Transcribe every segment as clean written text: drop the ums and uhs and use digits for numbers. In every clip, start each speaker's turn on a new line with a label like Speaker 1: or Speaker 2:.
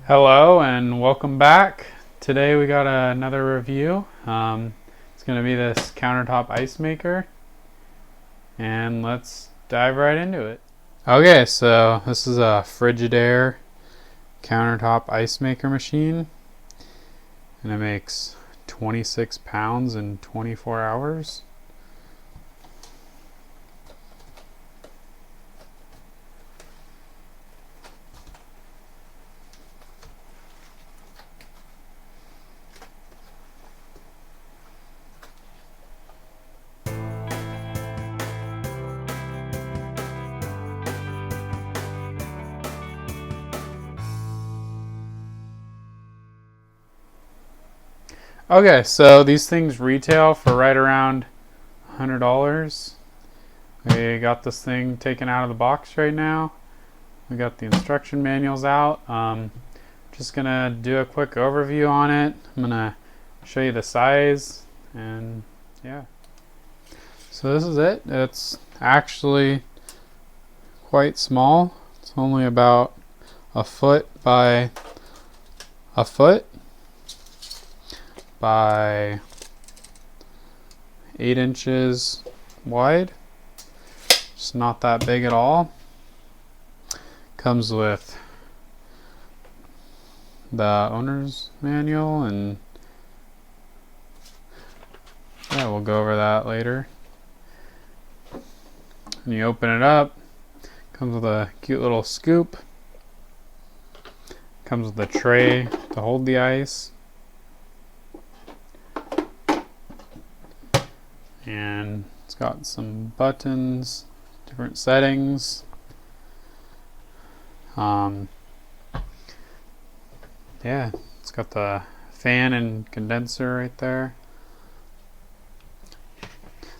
Speaker 1: Hello and welcome back. Today we got another review. It's going to be this countertop ice maker, and let's dive right into it. Okay, so this is a Frigidaire countertop ice maker machine, and it makes 26 pounds in 24 hours. Okay, so these things retail for right around $100. We got this thing taken out of the box right now. We got the instruction manuals out. Just gonna do a quick overview on it. I'm gonna show you the size, and yeah. So this is it. It's actually quite small. It's only about a foot by a foot by 8 inches wide. It's not that big at all. Comes with the owner's manual, and yeah, we'll go over that later. When you open it up, comes with a cute little scoop. Comes with a tray to hold the ice. And it's got some buttons, different settings. Yeah, it's got the fan and condenser right there.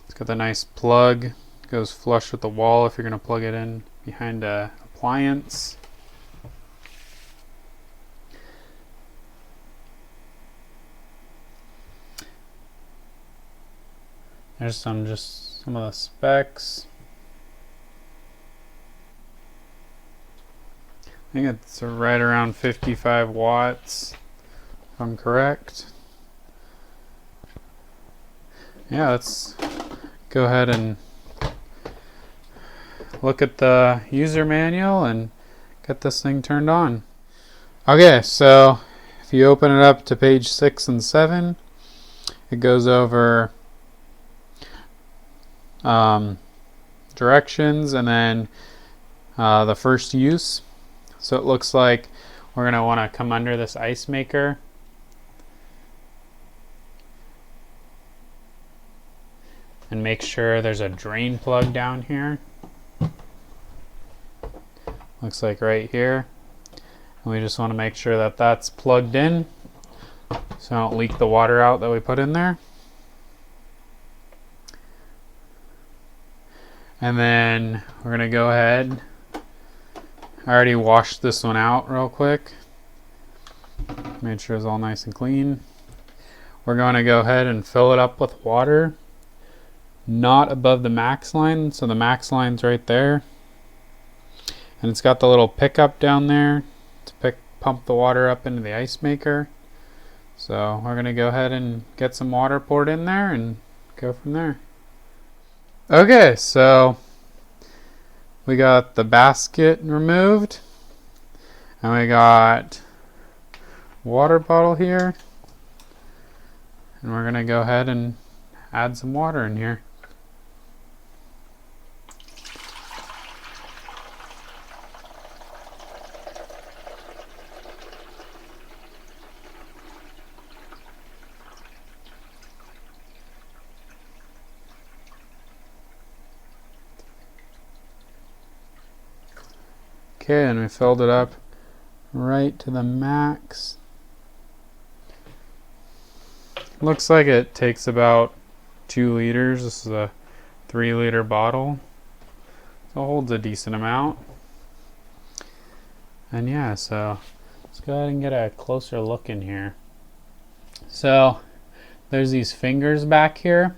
Speaker 1: It's got the nice plug. It goes flush with the wall if you're going to plug it in behind a appliance. There's some of the specs. I think it's right around 55 watts, if I'm correct. Yeah, let's go ahead and look at the user manual and get this thing turned on. Okay, so if you open it up to page 6 and 7, it goes over directions and then the first use. So it looks like we're going to want to come under this ice maker and make sure there's a drain plug down here. Looks like right here. And we just want to make sure that that's plugged in so I don't leak the water out that we put in there. And then we're going to go ahead. I already washed this one out real quick. Made sure it's all nice and clean. We're going to go ahead and fill it up with water. Not above the max line, so the max line's right there. And it's got the little pickup down there to pump the water up into the ice maker. So we're going to go ahead and get some water poured in there and go from there. Okay, so we got the basket removed, and we got water bottle here, and we're gonna go ahead and add some water in here. Okay, and we filled it up right to the max. Looks like it takes about 2 liters. This is a 3-liter bottle. So it holds a decent amount. And yeah, so let's go ahead and get a closer look in here. So there's these fingers back here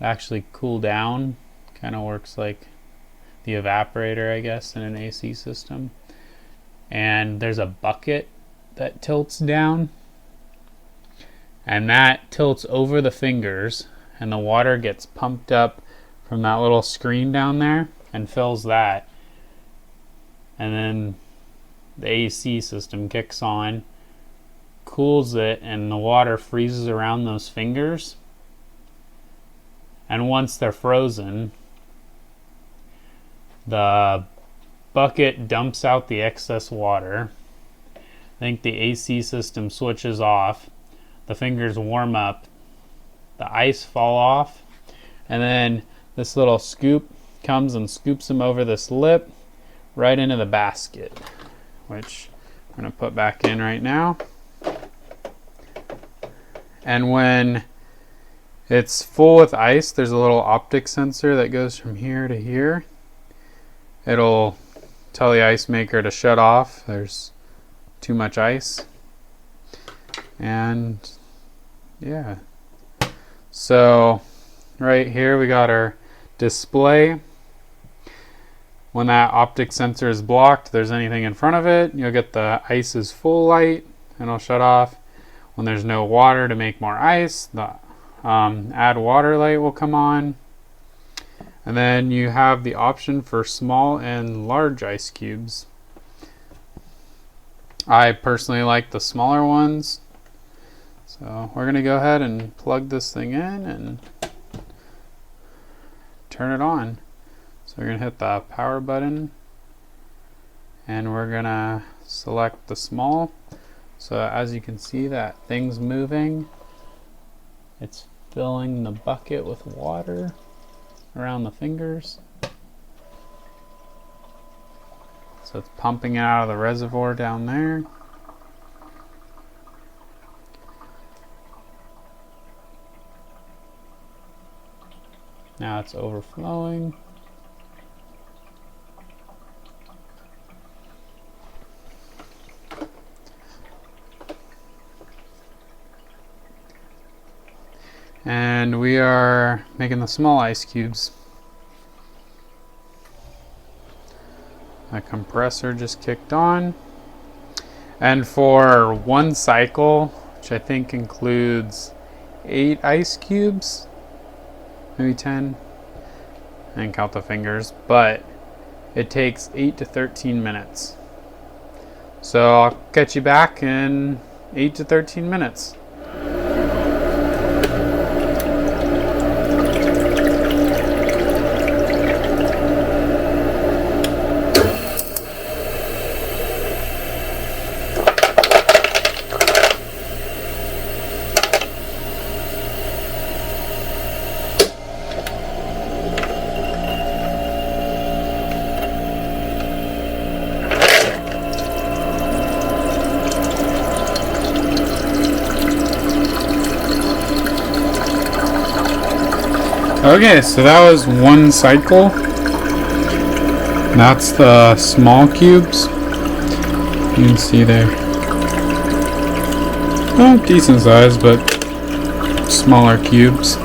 Speaker 1: that actually cool down. Kind of works like the evaporator, I guess, in an AC system. and there's a bucket that tilts down, and that tilts over the fingers, and the water gets pumped up from that little screen down there and fills that, and then the AC system kicks on, cools it, and the water freezes around those fingers. And once they're frozen, the bucket dumps out the excess water. I think the AC system switches off, the fingers warm up, the ice fall off, and then this little scoop comes and scoops them over this lip right into the basket, which I'm going to put back in right now. And when it's full with ice, there's a little optic sensor that goes from here to here. It'll tell the ice maker to shut off. There's too much ice. And yeah. So right here we got our display. When that optic sensor is blocked, if there's anything in front of it, you'll get the ice is full light and it'll shut off. When there's no water to make more ice, the add water light will come on. And then you have the option for small and large ice cubes. I personally like the smaller ones. So we're going to go ahead and plug this thing in and turn it on. So we're going to hit the power button and we're going to select the small. So as you can see, that thing's moving. It's filling the bucket with water around the fingers. So it's pumping it out of the reservoir down there. Now it's overflowing. And we are making the small ice cubes. The compressor just kicked on. And for one cycle, which I think includes 8 ice cubes, maybe 10, I didn't count the fingers, but it takes 8 to 13 minutes. So I'll catch you back in 8 to 13 minutes. Okay, so that was one cycle. That's the small cubes. You can see there. Oh, decent size, but smaller cubes.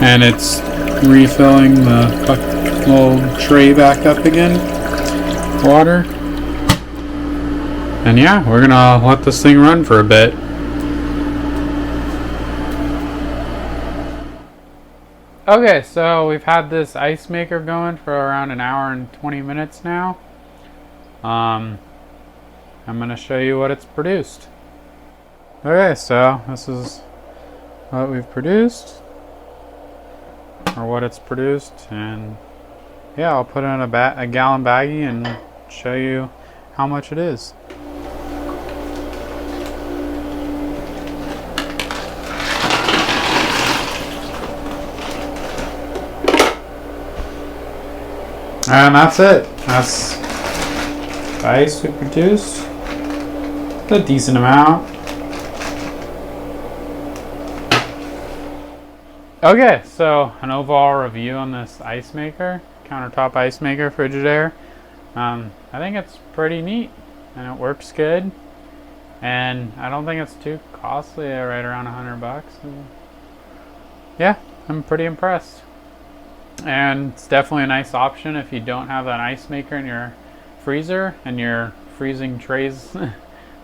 Speaker 1: And it's refilling the little tray back up again. Water. And yeah, we're gonna let this thing run for a bit. Okay, so we've had this ice maker going for around an hour and 20 minutes now. I'm going to show you what it's produced. Okay, so this is what we've produced, or what it's produced, and yeah, I'll put it in a gallon baggie and show you how much it is. And that's it. That's the ice we produced. A decent amount. Okay, so an overall review on this ice maker, countertop ice maker, Frigidaire. I think it's pretty neat and it works good. And I don't think it's too costly, right around $100. And yeah, I'm pretty impressed. And it's definitely a nice option if you don't have an ice maker in your freezer and you're freezing trays,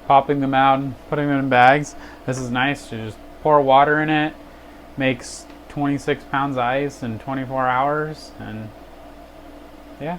Speaker 1: popping them out and putting them in bags, this is nice. To just pour water in it, makes 26 pounds of ice in 24 hours, and yeah.